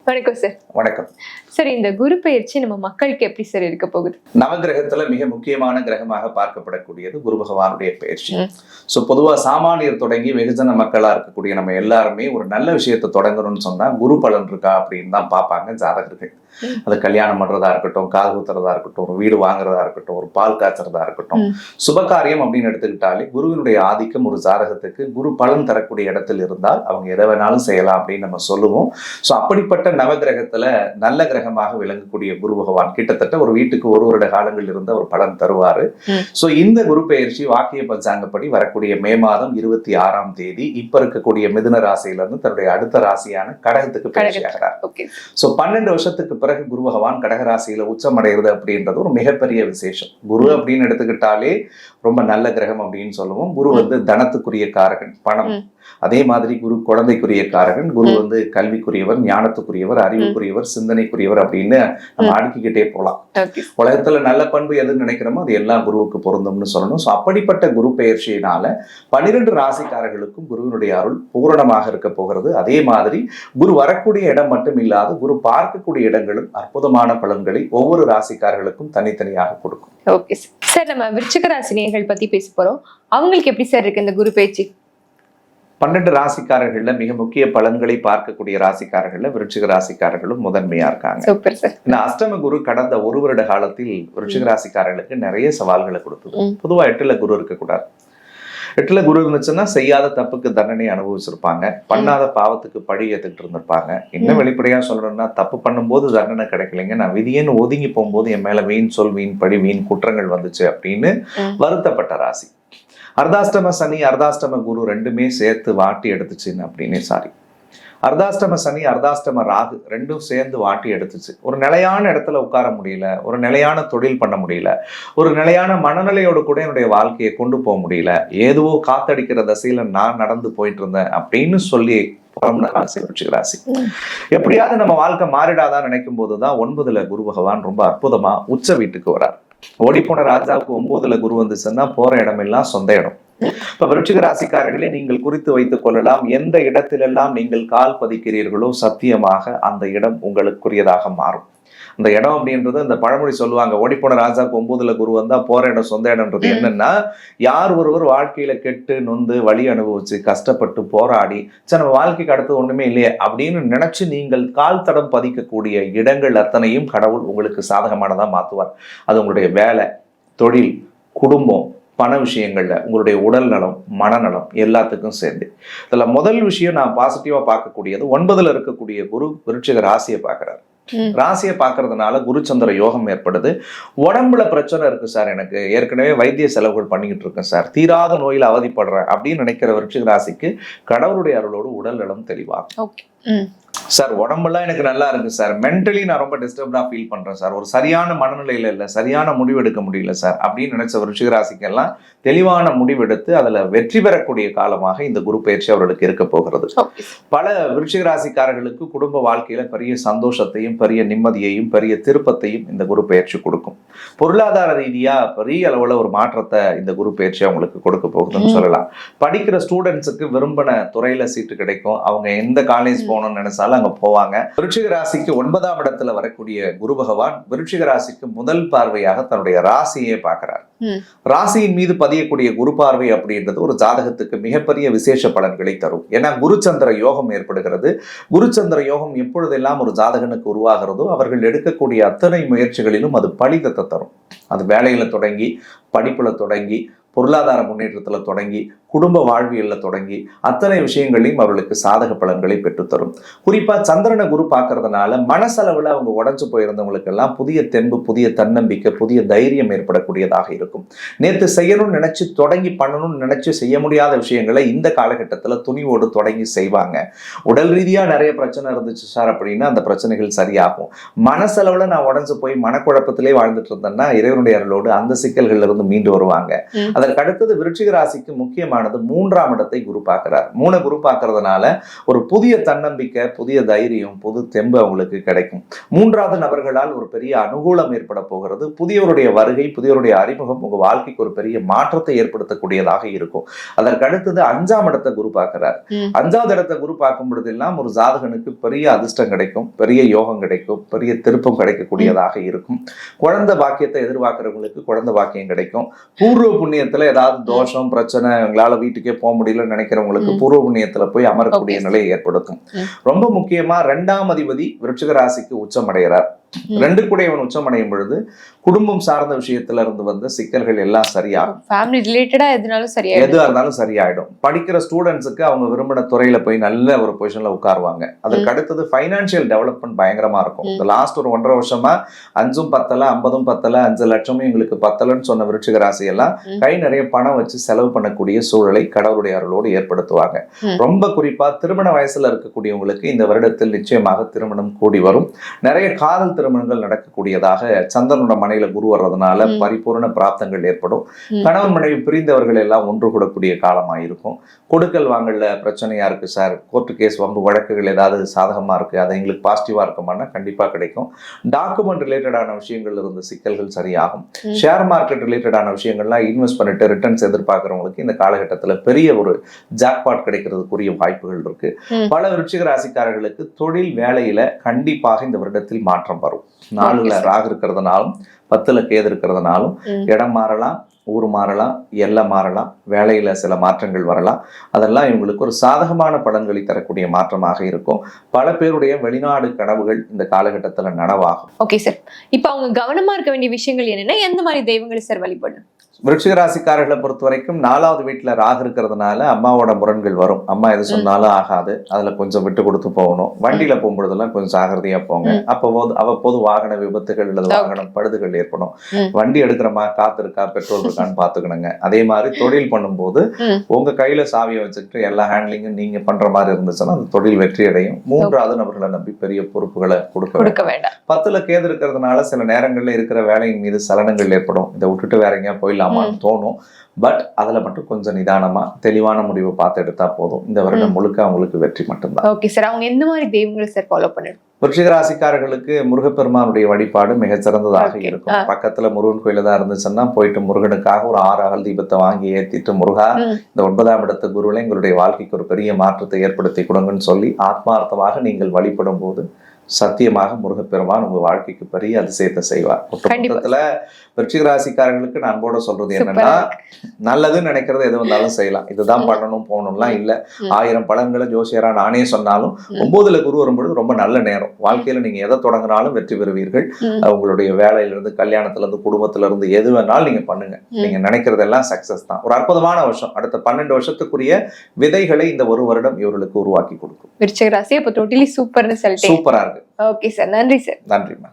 வணக்கம் சார். வணக்கம் சார், இந்த குரு பயிற்சி நம்ம மக்களுக்கு எப்படி சார் இருக்க போகுது? நவகிரகத்துல மிக முக்கியமான கிரகமாக பார்க்கப்படக்கூடியது குரு பகவானுடைய பயிற்சி. சோ பொதுவா சாமானியர் தொடங்கி வெகுஜன மக்களா இருக்கக்கூடிய நம்ம எல்லாருமே ஒரு நல்ல விஷயத்தை தொடங்கணும்னு சொன்னா குரு பலன் இருக்கா அப்படின்னு தான் பார்ப்பாங்க ஜாதகர்கள். அது கல்யாணம் பண்றதா இருக்கட்டும், காது குத்துறதா இருக்கட்டும், ஒரு வீடு வாங்குறதா இருக்கட்டும், ஒரு பால் காய்ச்சறதா இருக்கட்டும், சுபகாரியம் அப்படின்னு எடுத்துக்கிட்டாலே குருவினுடைய ஆதிக்கம் ஒரு ஜாதகத்துக்கு குரு பலன் தரக்கூடிய இடத்தில் இருந்தால் அவங்க எதை வேணாலும் செய்யலாம் அப்படின்னு நம்ம சொல்லுவோம். சோ அப்படிப்பட்ட நவகிரகத்துல நல்ல கிரகமாக விளங்கக்கூடிய குரு பகவான் கிட்டத்தட்ட ஒரு வீட்டுக்கு ஒரு வருட காலங்கள் இருந்த ஒரு பலன் தருவாரு. சோ இந்த குரு பெயர்ச்சி வாக்கிய பஞ்சாங்கப்படி வரக்கூடிய மே மாதம் 26ஆம் தேதி இப்ப இருக்கக்கூடிய மிதுன ராசியில இருந்து தன்னுடைய அடுத்த ராசியான கடகத்துக்கு பயிற்சி ஆகிறார். சோ 12 வருஷத்துக்கு பிறகு குரு பகவான் கடகராசியில உச்சம் அடைகிறது அப்படின்றது ஒரு மிகப்பெரிய விசேஷம். குரு அப்படின்னு எடுத்துக்கிட்டாலே ரொம்ப நல்ல கிரகம் அப்படின்னு சொல்லுவோம். குரு தனத்துக்குரிய காரகன், பணம். அதே மாதிரி குரு குழந்தைக்குரிய காரகன். குரு கல்விக்குரியவர், ஞானத்துக்குரியவர், அறிவுக்குரியவர், சிந்தனைக்குரியவர் அப்படின்னு நம்ம அடுக்கிக்கிட்டே போலாம். உலகத்துல நல்ல பண்பு எதுன்னு நினைக்கிறோமோ அது எல்லாம் குருவுக்கு பொருந்தும்னு சொல்லணும். சோ அப்படிப்பட்ட குரு பெயர்ச்சியினால 12 ராசிக்காரர்களுக்கும் குருவினுடைய அருள் பூரணமாக இருக்க போகிறது. அதே மாதிரி குரு வரக்கூடிய இடம் மட்டும் இல்லாது குரு பார்க்கக்கூடிய இடங்களும் அற்புதமான பலன்களை ஒவ்வொரு ராசிக்காரர்களுக்கும் தனித்தனியாக கொடுக்கும். ஓகே சார், நம்ம விருச்சிக ராசி நேயர்கள் பத்தி பேச போறோம். அவங்களுக்கு எப்படி சார் இருக்கு இந்த குரு பெயர்ச்சி? 12 ராசிக்காரர்கள்ல மிக முக்கிய பலன்களை பார்க்கக்கூடிய ராசிக்காரர்கள்ல விருச்சிக ராசிக்காரர்களும் முதன்மையா இருக்காங்க. இந்த அஷ்டம குரு கடந்த ஒரு வருட காலத்தில் விருச்சிக ராசிக்காரர்களுக்கு நிறைய சவால்களை கொடுத்தது. பொதுவா 8ல குரு இருக்கக்கூடாது. 8ல குரு இருந்துச்சுன்னா செய்யாத தப்புக்கு தண்டனை அனுபவிச்சிருப்பாங்க, பண்ணாத பாவத்துக்கு பழி ஏத்துக்கிட்டு இருந்திருப்பாங்க. இன்னும் வெளிப்படையா சொல்லணும்னா தப்பு பண்ணும்போது தண்டனை கிடைக்கலைங்க, நான் விதியேன்னு ஒதுங்கி போகும்போது என் மேல வீண் சொல், வீண் பழி, வீண் குற்றங்கள் வந்துச்சு அப்படின்னு வருத்தப்பட்ட ராசி. அர்த்தாஷ்டம சனி, அர்த்தாஷ்டம குரு ரெண்டுமே சேர்த்து வாட்டி எடுத்துச்சுன்னு அப்படின்னு அர்த்தாஷ்டம சனி, அர்த்தாஷ்டம ராகு ரெண்டும் சேர்ந்து வாட்டி எடுத்துச்சு. ஒரு நிலையான இடத்துல உட்கார முடியல, ஒரு நிலையான தொழில் பண்ண முடியல, ஒரு நிலையான மனநிலையோடு கூட என்னுடைய வாழ்க்கையை கொண்டு போக முடியல, ஏதோ காத்தடிக்கிற தசையில நான் நடந்து போயிட்டு இருந்தேன் அப்படின்னு சொல்லி ராசி. எப்படியாவது நம்ம வாழ்க்கை மாறிடாதான் நினைக்கும் போதுதான் 9ல குரு பகவான் ரொம்ப அற்புதமா உச்ச வீட்டுக்கு வரார். ஓடி போன ராஜாவுக்கு 9ல குரு வந்துச்சுன்னா போற இடம் எல்லாம் சொந்த இடம். இப்ப விருச்சிக ராசிக்காரர்களே நீங்கள் குறித்து வைத்துக் கொள்ளலாம், எந்த இடத்திலெல்லாம் நீங்கள் கால் பதிக்கிறீர்களோ சத்தியமாக அந்த இடம் உங்களுக்குரியதாக மாறும். அந்த இடம் அப்படின்றது அந்த பழமொழி சொல்லுவாங்க, ஓடிப்போன ராஜாவுக்கு 9ல குரு வந்தா போற இடம் சொந்த இடம்ன்றது என்னன்னா, யார் ஒருவர் வாழ்க்கையில கெட்டு நொந்து வழி அனுபவிச்சு கஷ்டப்பட்டு போராடி சரி நம்ம வாழ்க்கைக்கு அடுத்து ஒண்ணுமே இல்லையே அப்படின்னு நினைச்சு நீங்கள் கால் தடம் பதிக்கக்கூடிய இடங்கள் அத்தனையும் கடவுள் உங்களுக்கு சாதகமானதா மாத்துவார். அது உங்களுடைய வேலை, தொழில், குடும்பம், பண விஷயங்கள்ல, உங்களுடைய உடல் நலம், மனநலம் எல்லாத்துக்கும் சேர்ந்து. இதுல முதல் விஷயம் நான் பாசிட்டிவா பார்க்கக்கூடியது 9ல இருக்கக்கூடிய குரு விருச்சிக ராசியை பார்க்கிறார். ராசியை பார்க்கறதுனால குருச்சந்திர யோகம் ஏற்படுது. உடம்புல பிரச்சனை இருக்கு சார், எனக்கு ஏற்கனவே வைத்திய செலவுகள் பண்ணிக்கிட்டு இருக்கேன் சார், தீராத நோயில அவதிப்படுறேன் அப்படின்னு நினைக்கிற விருச்சிக ராசிக்கு கடவுளுடைய அருளோடு உடல் நலம் தெளிவாகும். சார் உடம்பெல்லாம் எனக்கு நல்லா இருக்கு சார், மென்டலி நான் ரொம்ப டிஸ்டர்ப்டா ஃபீல் பண்றேன் சார், ஒரு சரியான மனநிலையில இல்லை, சரியான முடிவு எடுக்க முடியல சார் அப்படின்னு நினைச்ச விருச்சிக ராசிக்கெல்லாம் தெளிவான முடிவெடுத்து அதுல வெற்றி பெறக்கூடிய காலமாக இந்த குரு பயிற்சி அவர்களுக்கு இருக்க போகிறது. பல விருச்சிக ராசிக்காரர்களுக்கு குடும்ப வாழ்க்கையில பெரிய சந்தோஷத்தையும் பெரிய நிம்மதியையும் பெரிய திருப்பத்தையும் இந்த குரு பயிற்சி கொடுக்கும். பொருளாதார ரீதியா பெரிய அளவுல ஒரு மாற்றத்தை இந்த குரு பயிற்சி அவங்களுக்கு கொடுக்க போகுதுன்னு சொல்லலாம். படிக்கிற ஸ்டூடெண்ட்ஸுக்கு விரும்பின துறையில சீட்டு கிடைக்கும், அவங்க எந்த காலேஜ் போகணும்னு நினைச்சாலும் அங்க போவாங்க. விருச்சிக ராசிக்கு 9ஆம் இடத்துல வரக்கூடிய குரு பகவான் விருச்சிக ராசிக்கு முதல் பார்வையாக தன்னுடைய ராசியை பார்க்கிறார். ராசியின் மீது பதியக்கூடிய குரு பார்வை அப்படின்றது ஒரு ஜாதகத்துக்கு மிகப்பெரிய விசேஷ பலன்களை தரும். ஏன்னா குருச்சந்திர யோகம் ஏற்படுகிறது. குருச்சந்திர யோகம் எப்பொழுதெல்லாம் ஒரு ஜாதகனுக்கு உருவாகிறதோ அவர்கள் எடுக்கக்கூடிய அத்தனை முயற்சிகளிலும் அது பலிதத்தை தரும். அது வேலையில தொடங்கி, படிப்புல தொடங்கி, பொருளாதார முன்னேற்றத்துல தொடங்கி, குடும்ப வாழ்வியல்ல தொடங்கி அத்தனை விஷயங்களையும் அவர்களுக்கு சாதக பலன்களை பெற்றுத்தரும். குறிப்பா சந்திரனை குரு பார்க்கறதுனால மனசளவுல அவங்க உடைஞ்சு போயிருந்தவங்களுக்கு எல்லாம் புதிய தெம்பு, புதிய தன்னம்பிக்கை, புதிய தைரியம் ஏற்படக்கூடியதாக இருக்கும். நேற்று செய்யணும்னு நினைச்சு தொடங்கி பண்ணணும்னு நினைச்சு செய்ய முடியாத விஷயங்களை இந்த காலகட்டத்துல துணிவோடு தொடங்கி செய்வாங்க. உடல் ரீதியா நிறைய பிரச்சனை இருந்துச்சு சார் அப்படின்னா அந்த பிரச்சனைகள் சரியாகும். மனசளவுல நான் உடைஞ்சு போய் மனக்குழப்பத்திலே வாழ்ந்துட்டு இருந்தேன்னா இறைவனுடைய அருளோடு அந்த சிக்கல்கள்ல இருந்து மீண்டு வருவாங்க. அதற்கு அடுத்தது விருச்சிக ராசிக்கு முக்கியமான கிரகமானது 3ஆம் இடத்தை குரு பார்க்கிறார். 3 குரு பார்க்கறதுனால ஒரு புதிய தன்னம்பிக்கை, புதிய தைரியம், புது தெம்பு அவங்களுக்கு கிடைக்கும். 3வது நபர்களால் ஒரு பெரிய அனுகூலம் ஏற்பட போகிறது. புதியவருடைய வருகை, புதியவருடைய அறிமுகம் உங்க வாழ்க்கைக்கு ஒரு பெரிய மாற்றத்தை ஏற்படுத்தக்கூடியதாக இருக்கும். அதற்கு அடுத்தது 5ஆம் இடத்தை குரு பார்க்கிறார். 5வது இடத்தை குரு பார்க்கும் பொழுதெல்லாம் ஒரு ஜாதகனுக்கு பெரிய அதிர்ஷ்டம் கிடைக்கும், பெரிய யோகம் கிடைக்கும், பெரிய திருப்பம் கிடைக்கக்கூடியதாக இருக்கும். குழந்தை பாக்கியத்தை எதிர்பார்க்கிறவங்களுக்கு குழந்தை பாக்கியம் கிடைக்கும். பூர்வ புண்ணியத்துல ஏதாவது தோஷம் பிரச்சனை எங்களால வீட்டுக்கே போக முடியலன்னு நினைக்கிறவங்களுக்கு பூர்வ புண்ணியத்துல போய் அமரக்கூடிய நிலையை ஏற்படுத்தும். ரொம்ப முக்கியமா 2ஆம் அதிபதி விருச்சிக ராசிக்கு உச்சமடைகிறார். 2 கூடையவன் உச்சமடையும் பொழுது குடும்பம் சார்ந்த விஷயத்துல இருந்து வந்த சிக்கல்கள் எல்லாம் சரியாகும். ஃபேமிலி ரிலேட்டடா எதுனாலும் சரியாயிடும். எதுவா இருந்தாலும் சரியாயிடும். படிக்கிற ஸ்டூடெண்ட்ஸுக்கு அவங்க விரும்பின துறையில போய் நல்ல ஒரு பொசிஷன்ல உட்காருவாங்க. அதுக்கு அடுத்தது ஃபைனான்சியல் டெவலப்மெண்ட் பயங்கரமா இருக்கும். இந்த லாஸ்ட் ஒரு 1.5 வருஷமா 5ம் பத்தல, 50ம் பத்தல, 5 லட்சமும் எங்களுக்கு பத்தலன்னு சொன்ன விருச்சிக ராசி எல்லாம் கை நிறைய பணம் வச்சு செலவு பண்ணக்கூடிய சூழலை கடவுளுடைய அருளோடு ஏற்படுத்துவாங்க. ரொம்ப குறிப்பா திருமண வயசுல இருக்கக்கூடியவங்களுக்கு இந்த வருடத்தில் நிச்சயமாக திருமணம் கூடி வரும். நிறைய காதல் திருமணங்கள் நடக்கக்கூடியதாக சந்திரனோட மனையில குரு வர்றதுனால பரிபூர்ண பிராப்தங்கள் ஏற்படும். கணவன் மனைவி பிரிந்தவர்கள் எல்லாம் ஒன்று கூடக்கூடிய காலமாயிருக்கும். கொடுக்கல் வாங்கல பிரச்சனையா இருக்கு சார், கோர்ட்டு கேஸ் வம்பு வழக்குகள் ஏதாவது சாதகமா இருக்கு, அது எங்களுக்கு பாசிட்டிவா இருக்குமானா கண்டிப்பா கிடைக்கும். டாக்குமெண்ட் ரிலேட்டடான விஷயங்கள் இருந்த சிக்கல்கள் சரியாகும். ஷேர் மார்க்கெட் ரிலேட்டடான விஷயங்கள்லாம் இன்வெஸ்ட் பண்ணிட்டு ரிட்டர்ன்ஸ் எதிர்பார்க்கிறவங்களுக்கு இந்த காலகட்டத்துல பெரிய ஒரு ஜாக்பாட் கிடைக்கிறதுக்குரிய வாய்ப்புகள் இருக்கு. பல விருச்சிக ராசிக்காரர்களுக்கு தொழில் வேலையில கண்டிப்பாக இந்த வருடத்தில் மாற்றம் வரும். 4ல ராகு இருக்கிறதுனாலும் 10ல கேது இருக்கிறதுனாலும் இடம் மாறலாம், ஊர் மாறலாம், எல்லை மாறலாம், வேலையில சில மாற்றங்கள் வரலாம். அதெல்லாம் இவங்களுக்கு ஒரு சாதகமான பலன்களை தரக்கூடிய மாற்றமாக இருக்கும். பல பேருடைய வெளிநாடு கனவுகள் இந்த காலகட்டத்துல நனவாகும். ஓகே சார், இப்ப அவங்க கவனமா இருக்க வேண்டிய விஷயங்கள் என்னன்னா எந்த மாதிரி தெய்வங்களை சார் வழிபடணும்? விருச்சிக ராசிக்காரர்களை பொறுத்த வரைக்கும் 4வது வீட்டுல ராகு இருக்கிறதுனால அம்மாவோட முரண்கள் வரும். அம்மா எது சொன்னாலும் ஆகாது, அதுல கொஞ்சம் விட்டு கொடுத்து போகணும். வண்டியில போகும்பொழுதெல்லாம் கொஞ்சம் ஜாகிரதையா போங்க. அவ்வப்போது வாகன விபத்துகள் அல்லது வாகனம் பழுதுகள் ஏற்படும். வண்டி எடுக்கிறமா, காத்து இருக்கா, பெட்ரோல் இருக்கான்னு பாத்துக்கணுங்க. அதே மாதிரி தொழில் பண்ணும்போது உங்க கையில சாவியை வச்சுக்கிட்டு எல்லா ஹேண்ட்லிங்கும் நீங்க பண்ற மாதிரி இருந்துச்சுன்னா அந்த தொழில் வெற்றி அடையும். 3வது நபர்களை நம்பி பெரிய பொறுப்புகளை கொடுக்க வேண்டாம். 10ல கேது இருக்கிறதுனால சில நேரங்கள்ல இருக்கிற வேலையின் மீது சலனங்கள் ஏற்படும். இதை விட்டுட்டு வேற எங்கேயா போயிடலாமான்னு தோணும். பட் அதுல மட்டும் கொஞ்சம் நிதானமா தெளிவான முடிவை பார்த்து எடுத்தா போதும். இந்த வருடம் முழுக்க அவங்களுக்கு வெற்றி மட்டும்தான். ஓகே சார், அவங்க எந்த மாதிரி தெய்வங்களை சார் ஃபாலோ பண்ணணும்? விருச்சிக ராசிக்காரர்களுக்கு முருகப்பெருமானுடைய வழிபாடு மிக சிறந்ததாக இருக்கும். பக்கத்துல முருகன் கோயில தான் இருந்துச்சுன்னா போயிட்டு முருகனுக்காக ஒரு 6 அகல் தீபத்தை வாங்கி ஏத்திட்டு, முருகா இந்த 9ஆம் இடத்து குருவில எங்களுடைய வாழ்க்கைக்கு ஒரு பெரிய மாற்றத்தை ஏற்படுத்தி கொடுங்கன்னு சொல்லி ஆத்மார்த்தமாக நீங்கள் வழிபடும் போது சத்தியமாக முருகப்பெருமான் உங்க வாழ்க்கைக்கு பெரிய அதிசயத்தை செய்வார். ஒட்டுமொத்தத்துல விருச்சிக ராசிக்காரர்களுக்கு நான் அன்போட சொல்றது என்னன்னா, நல்லதுன்னு நினைக்கிறது எது வந்தாலும் செய்யலாம். இதுதான் பண்ணணும் போகணும்லாம் இல்ல. 1000 பலன்களை ஜோசியரா நானே சொன்னாலும் 9ல குரு வரும்பொழுது ரொம்ப நல்ல நேரம். வாழ்க்கையில நீங்க எதை தொடங்கினாலும் வெற்றி பெறுவீர்கள். உங்களுடைய வேலையில இருந்து, கல்யாணத்துல இருந்து, குடும்பத்துல இருந்து எது வேணாலும் நீங்க பண்ணுங்க. நீங்க நினைக்கிறதெல்லாம் சக்சஸ் தான். ஒரு அற்புதமான வருஷம். அடுத்த 12 வருஷத்துக்குரிய விதைகளை இந்த ஒரு வருடம் இவர்களுக்கு உருவாக்கி கொடுக்கும். விருச்சிக ராசி அப்ப டோட்டலி சூப்பர்னு சொல்லிட்டேன். சூப்பரா இருக்கு. ஓகே சார், நன்றி சார். நன்றிமா.